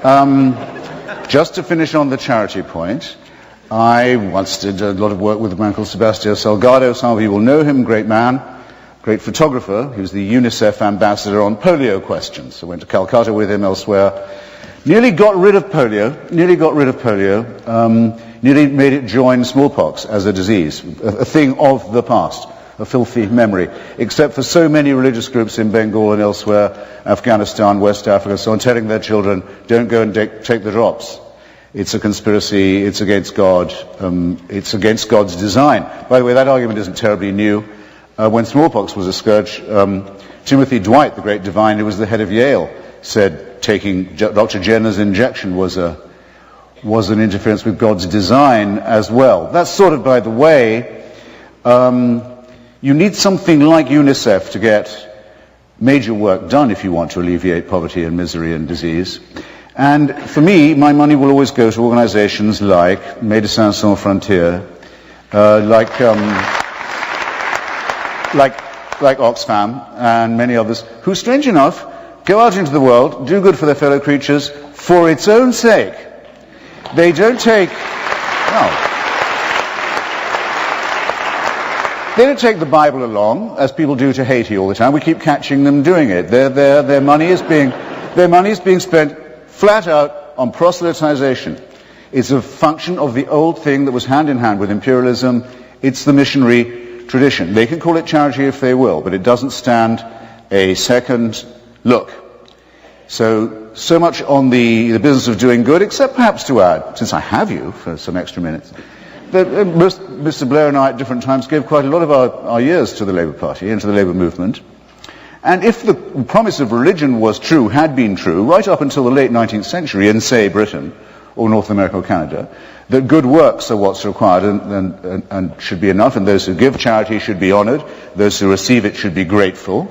Just to finish on the charity point, I once did a lot of work with a man called Sebastião Salgado. Some of you will know him, great man, great photographer. He was the UNICEF ambassador on polio questions. I went to Calcutta with him, elsewhere. Nearly got rid of polio, nearly made it join smallpox as a disease, a thing of the past, a filthy memory, except for so many religious groups in Bengal and elsewhere, Afghanistan, West Africa, so on, telling their children, don't go and take the drops. It's a conspiracy, it's against God, it's against God's design. By the way, that argument isn't terribly new. When smallpox was a scourge, Timothy Dwight, the great divine who was the head of Yale, said taking Dr. Jenner's injection was an interference with God's design as well. That's sort of by the way. You need something like UNICEF to get major work done if you want to alleviate poverty and misery and disease. And for me, my money will always go to organizations like Médecins Sans Frontières, like Oxfam and many others, who, strange enough, go out into the world, do good for their fellow creatures for its own sake. They don't take the Bible along, as people do to Haiti all the time. We keep catching them doing it. Their money is being spent flat out on proselytization. It's a function of the old thing that was hand in hand with imperialism. It's the missionary tradition. They can call it charity if they will, but it doesn't stand a second look. So much on the business of doing good, except perhaps to add, since I have you for some extra minutes, that Mr. Blair and I at different times gave quite a lot of our years to the Labour Party and to the Labour movement. And if the promise of religion was true, had been true, right up until the late 19th century in, say, Britain or North America or Canada, that good works are what's required and should be enough, and those who give charity should be honoured, those who receive it should be grateful.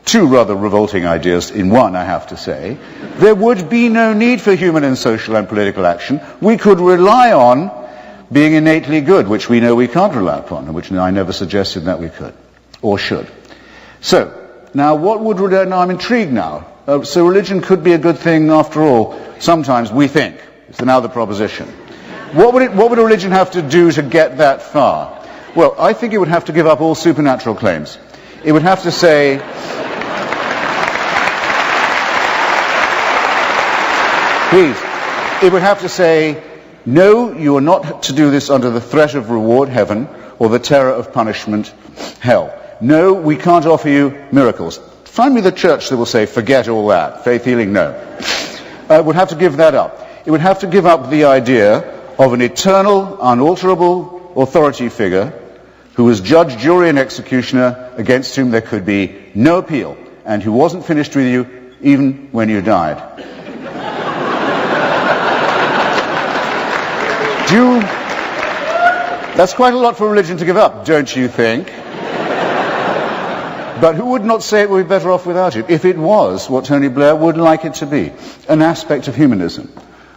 Two rather revolting ideas in one, I have to say. There would be no need for human and social and political action. We could rely on being innately good, which we know we can't rely upon, and which I never suggested that we could, or should. So, now I'm intrigued now. So religion could be a good thing after all, sometimes we think. It's now the proposition. What would a religion have to do to get that far? Well, I think it would have to give up all supernatural claims. It would have to say, it would have to say, no, you are not to do this under the threat of reward, heaven, or the terror of punishment, hell. No, we can't offer you miracles. Find me the church that will say, forget all that. Faith healing, no. It would have to give that up. It would have to give up the idea of an eternal, unalterable authority figure who was judge, jury, and executioner against whom there could be no appeal, and who wasn't finished with you even when you died. That's quite a lot for religion to give up, don't you think? But who would not say it would be better off without it, if it was what Tony Blair would like it to be? An aspect of humanism,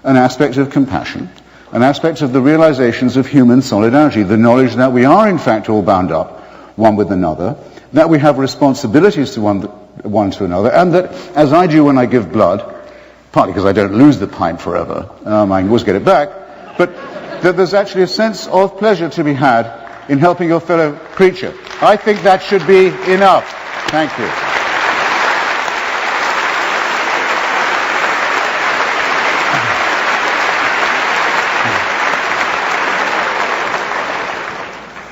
an aspect of compassion, an aspect of the realizations of human solidarity, the knowledge that we are in fact all bound up, one with another, that we have responsibilities to one to another, and that, as I do when I give blood, partly because I don't lose the pint forever, I can always get it back, but that there's actually a sense of pleasure to be had in helping your fellow creature. I think that should be enough. Thank you.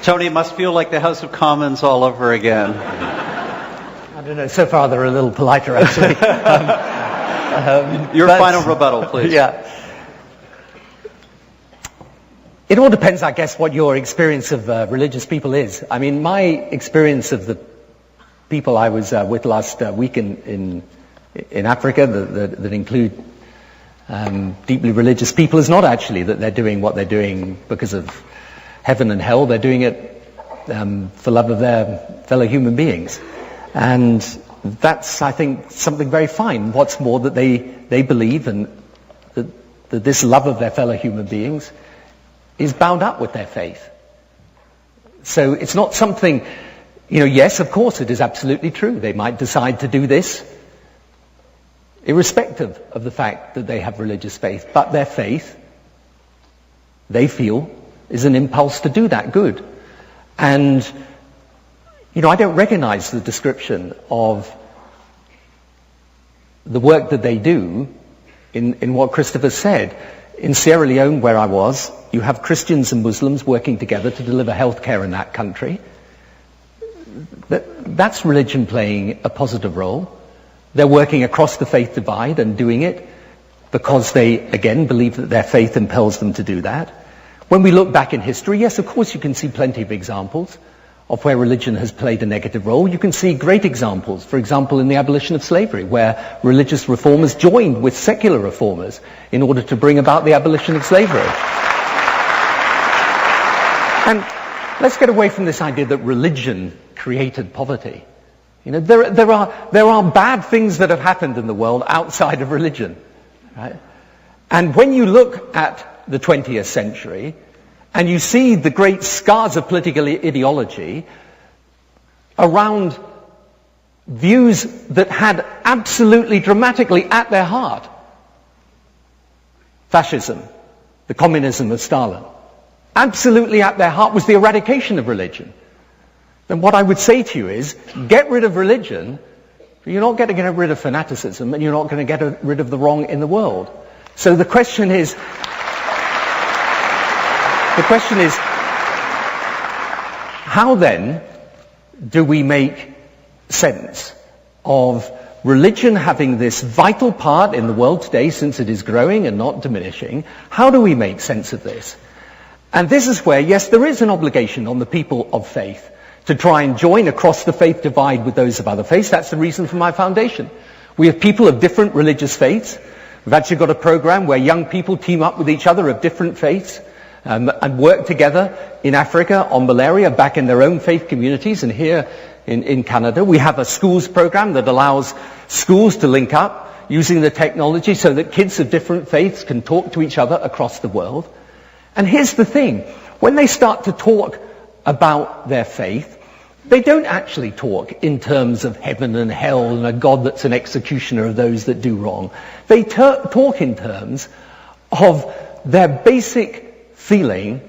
Tony, it must feel like the House of Commons all over again. I don't know. So far, they're a little politer, actually. Your final rebuttal, please. Yeah. It all depends, I guess, what your experience of religious people is. I mean, my experience of the people I was with last week in Africa that include deeply religious people is not actually that they're doing what they're doing because of heaven and hell. They're doing it for love of their fellow human beings. And that's, I think, something very fine. What's more, that they believe and that this love of their fellow human beings is bound up with their faith. So it's not something, yes, of course it is absolutely true. They might decide to do this irrespective of the fact that they have religious faith. But their faith, they feel, is an impulse to do that good. And, I don't recognize the description of the work that they do in what Christopher said. In Sierra Leone, where I was, you have Christians and Muslims working together to deliver health care in that country. That's religion playing a positive role. They're working across the faith divide and doing it because they, again, believe that their faith impels them to do that. When we look back in history, yes, of course, you can see plenty of examples of where religion has played a negative role. You can see great examples, for example, in the abolition of slavery, where religious reformers joined with secular reformers in order to bring about the abolition of slavery. And let's get away from this idea that religion created poverty. There are bad things that have happened in the world outside of religion, right? And when you look at the 20th century, and you see the great scars of political ideology around views that had absolutely dramatically at their heart fascism, the communism of Stalin. Absolutely at their heart was the eradication of religion. Then what I would say to you is, get rid of religion, but you're not going to get rid of fanaticism, and you're not going to get rid of the wrong in the world. So the question is, how then do we make sense of religion having this vital part in the world today, since it is growing and not diminishing? How do we make sense of this? And this is where, yes, there is an obligation on the people of faith to try and join across the faith divide with those of other faiths. That's the reason for my foundation. We have people of different religious faiths. We've actually got a program where young people team up with each other of different faiths and work together in Africa on malaria, back in their own faith communities, and here in Canada. We have a schools program that allows schools to link up using the technology so that kids of different faiths can talk to each other across the world. And here's the thing, when they start to talk about their faith, they don't actually talk in terms of heaven and hell and a God that's an executioner of those that do wrong. They talk in terms of their basic feeling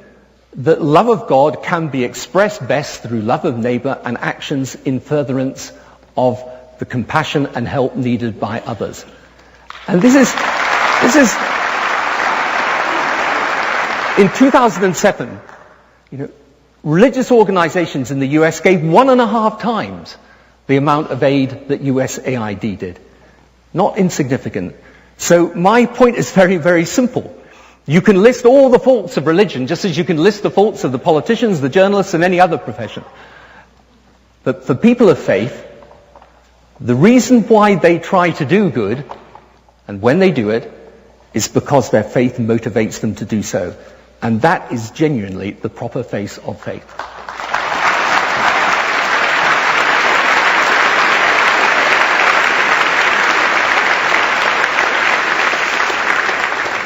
that love of God can be expressed best through love of neighbor and actions in furtherance of the compassion and help needed by others. And this is in 2007, religious organizations in the US gave 1.5 times the amount of aid that USAID did. Not insignificant. So my point is very, very simple. You can list all the faults of religion, just as you can list the faults of the politicians, the journalists, and any other profession. But for people of faith, the reason why they try to do good, and when they do it, is because their faith motivates them to do so. And that is genuinely the proper face of faith.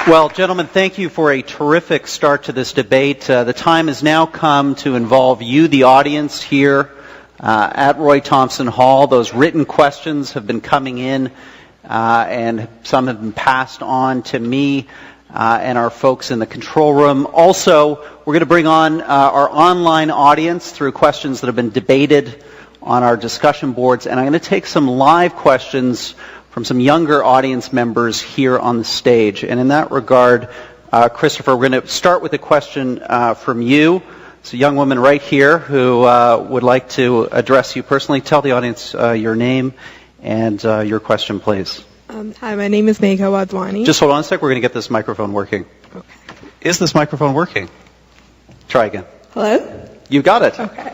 Well, gentlemen, thank you for a terrific start to this debate. The time has now come to involve you, the audience here at Roy Thomson Hall. Those written questions have been coming in, and some have been passed on to me and our folks in the control room. Also, we're going to bring on our online audience through questions that have been debated on our discussion boards, and I'm going to take some live questions from some younger audience members here on the stage. And in that regard, Christopher, we're going to start with a question from you. It's a young woman right here who would like to address you personally. Tell the audience your name and your question, please. Hi, my name is Megha Wadhwani. Just hold on a sec. We're going to get this microphone working. Okay. Is this microphone working? Try again. Hello? You got it. Okay.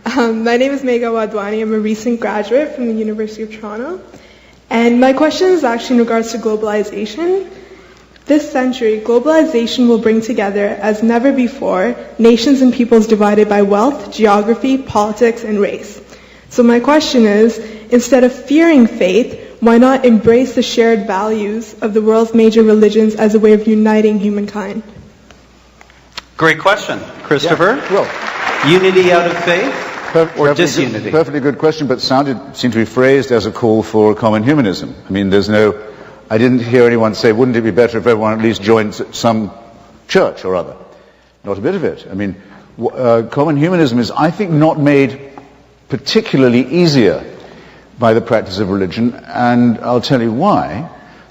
My name is Megha Wadhwani. I'm a recent graduate from the University of Toronto. And my question is actually in regards to globalization. This century, globalization will bring together, as never before, nations and peoples divided by wealth, geography, politics, and race. So my question is, instead of fearing faith, why not embrace the shared values of the world's major religions as a way of uniting humankind? Great question. Christopher? Yeah, well, unity out of faith? Or disunity? Perfectly good question, but seemed to be phrased as a call for common humanism. I mean, there's no I didn't hear anyone say, wouldn't it be better if everyone at least joined some church or other? Not a bit of it. I mean, common humanism is, I think, not made particularly easier by the practice of religion, and I'll tell you why.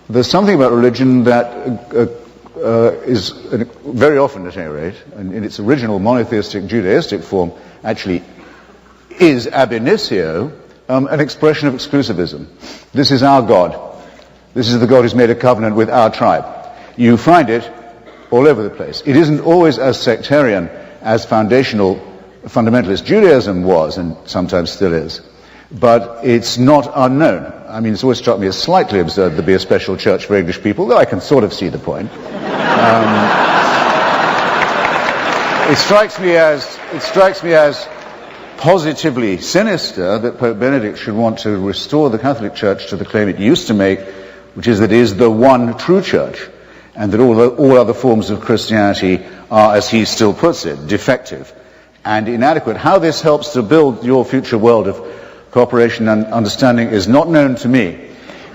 There's something about religion that is, very often at any rate, and in its original monotheistic Judaistic form, actually is ab initio an expression of exclusivism. This is our God. This is the God who's made a covenant with our tribe. You find it all over the place. It isn't always as sectarian as fundamentalist Judaism was, and sometimes still is, but it's not unknown. I mean, it's always struck me as slightly absurd to be a special church for English people, though I can sort of see the point. It strikes me as positively sinister that Pope Benedict should want to restore the Catholic Church to the claim it used to make, which is that it is the one true church, and that all other forms of Christianity are, as he still puts it, defective and inadequate. How this helps to build your future world of cooperation and understanding is not known to me.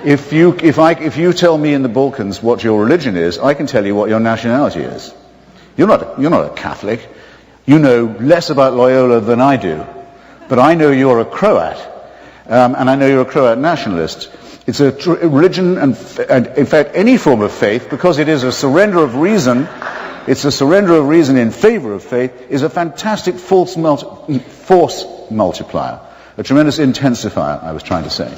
If you tell me in the Balkans what your religion is, I can tell you what your nationality is. You're not a Catholic. You know less about Loyola than I do, but I know you're a Croat, and I know you're a Croat nationalist. It's a religion, and in fact any form of faith, because it is a surrender of reason. It's a surrender of reason in favor of faith, is a fantastic force multiplier, a tremendous intensifier, I was trying to say,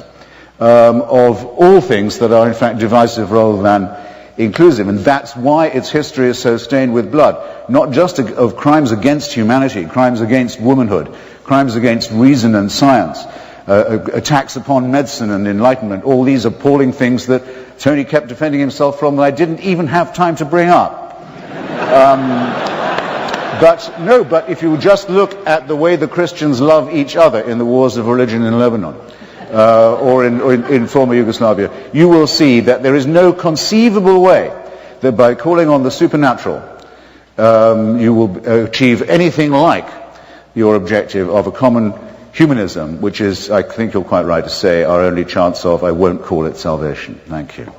of all things that are in fact divisive rather than inclusive. And that's why its history is so stained with blood, not just of crimes against humanity, crimes against womanhood, crimes against reason and science, attacks upon medicine and enlightenment, all these appalling things that Tony kept defending himself from that I didn't even have time to bring up. But if you just look at the way the Christians love each other in the wars of religion in Lebanon, or in former Yugoslavia, you will see that there is no conceivable way that by calling on the supernatural, you will achieve anything like your objective of a common humanism, which is, I think you're quite right to say, our only chance of, I won't call it salvation. Thank you.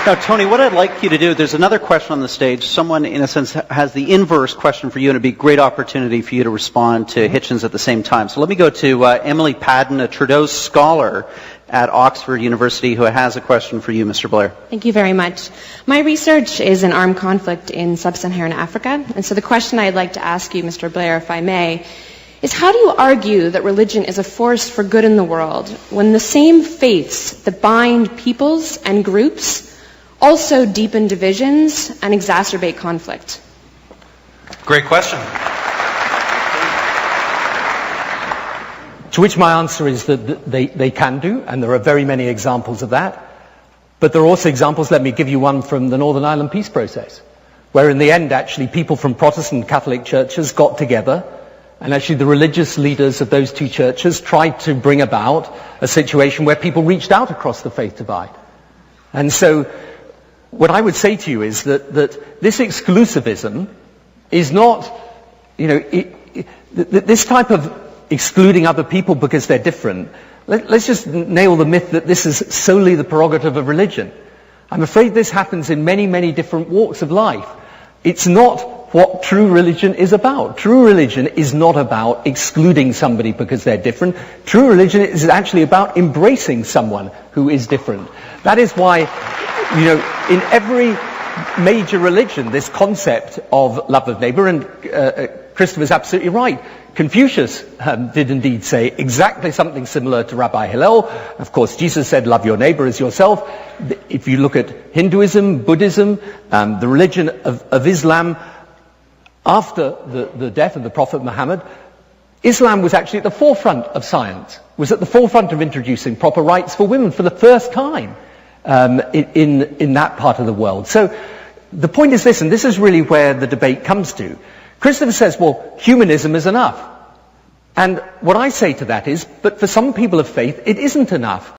Now, Tony, what I'd like you to do, there's another question on the stage. Someone, in a sense, has the inverse question for you, and it'd be a great opportunity for you to respond to Hitchens at the same time. So let me go to Emily Padden, a Trudeau scholar at Oxford University, who has a question for you, Mr. Blair. Thank you very much. My research is in armed conflict in sub-Saharan Africa, and so the question I'd like to ask you, Mr. Blair, if I may, is how do you argue that religion is a force for good in the world when the same faiths that bind peoples and groups also deepen divisions and exacerbate conflict? Great question. To which my answer is that they can do, and there are very many examples of that. But there are also examples, let me give you one from the Northern Ireland peace process, where in the end actually people from Protestant and Catholic churches got together, and actually the religious leaders of those two churches tried to bring about a situation where people reached out across the faith divide. And so what I would say to you is that this exclusivism is not, this type of excluding other people because they're different. Let's just nail the myth that this is solely the prerogative of religion. I'm afraid this happens in many, many different walks of life. It's not what true religion is about. True religion is not about excluding somebody because they're different. True religion is actually about embracing someone who is different. That is why, in every major religion, this concept of love of neighbor, and Christopher's absolutely right. Confucius did indeed say exactly something similar to Rabbi Hillel. Of course, Jesus said, love your neighbor as yourself. If you look at Hinduism, Buddhism, the religion of Islam, after the death of the Prophet Muhammad, Islam was actually at the forefront of science, was at the forefront of introducing proper rights for women for the first time in that part of the world. So the point is this, and this is really where the debate comes to. Christopher says, well, humanism is enough. And what I say to that is, but for some people of faith, it isn't enough.